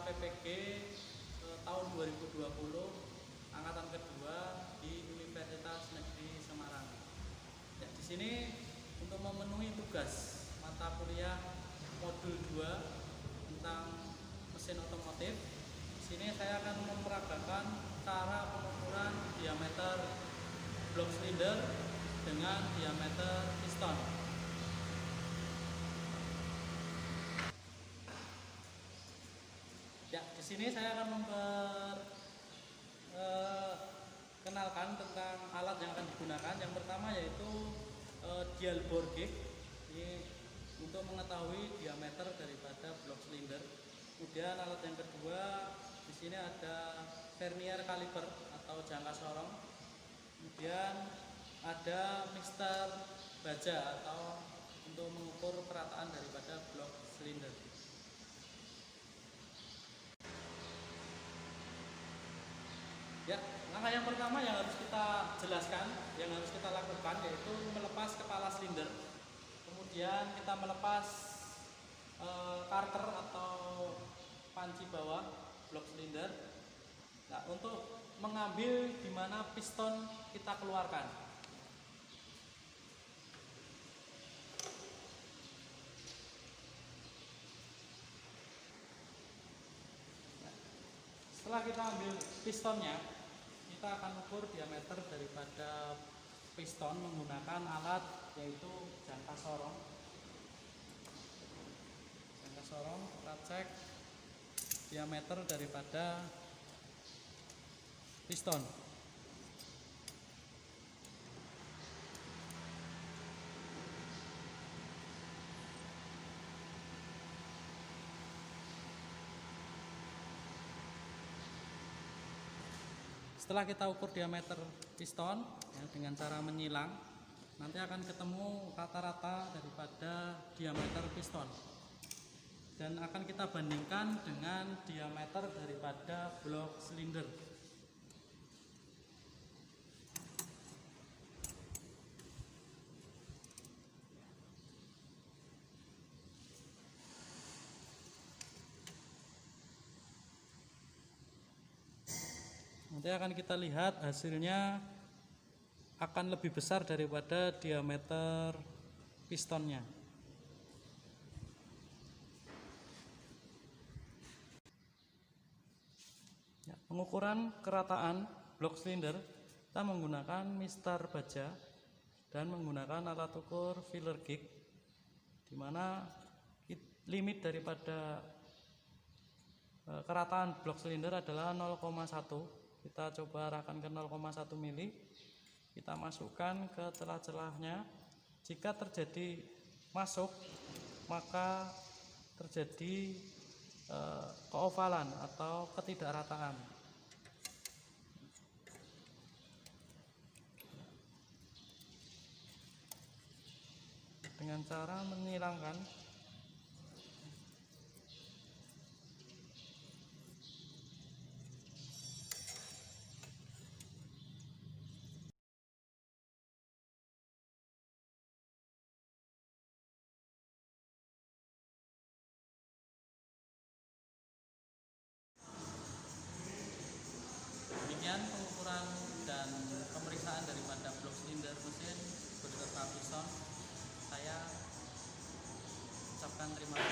PPG tahun 2020 angkatan kedua di Universitas Negeri Semarang. Ya, di sini untuk memenuhi tugas mata kuliah modul 2 tentang mesin otomotif. Di sini saya akan memperagakan cara pengukuran diameter blok silinder dengan diameter piston. Ya, di sini saya akan memperkenalkan tentang alat yang akan digunakan. Yang pertama yaitu dial bore gauge. Ini untuk mengetahui diameter daripada blok silinder. Kemudian alat yang kedua, di sini ada vernier caliper atau jangka sorong. Kemudian ada mixer baja atau untuk mengukur kerataan daripada blok silinder. Ya, langkah yang pertama yang harus kita jelaskan, yang harus kita lakukan yaitu melepas kepala silinder. Kemudian kita melepas karter atau panci bawah blok silinder. Nah, untuk mengambil di mana piston kita keluarkan. Nah, setelah kita ambil pistonnya, kita akan ukur diameter daripada piston menggunakan alat yaitu jangka sorong. Jangka sorong kita cek diameter daripada piston. Setelah kita ukur diameter piston ya, dengan cara menyilang, nanti akan ketemu rata-rata daripada diameter piston dan akan kita bandingkan dengan diameter daripada blok silinder. Nanti akan kita lihat hasilnya akan lebih besar daripada diameter pistonnya. Ya, pengukuran kerataan blok silinder kita menggunakan mixer baja dan menggunakan alat ukur filler gauge, di mana limit daripada kerataan blok silinder adalah 0,1. Kita coba arahkan ke 0,1 mili. Kita masukkan ke celah-celahnya. Jika terjadi masuk, maka terjadi keovalan atau ketidakrataan. Dengan cara menyilangkan demikian pengukuran dan pemeriksaan daripada blok silinder mesin beserta piston. Saya ucapkan terima kasih.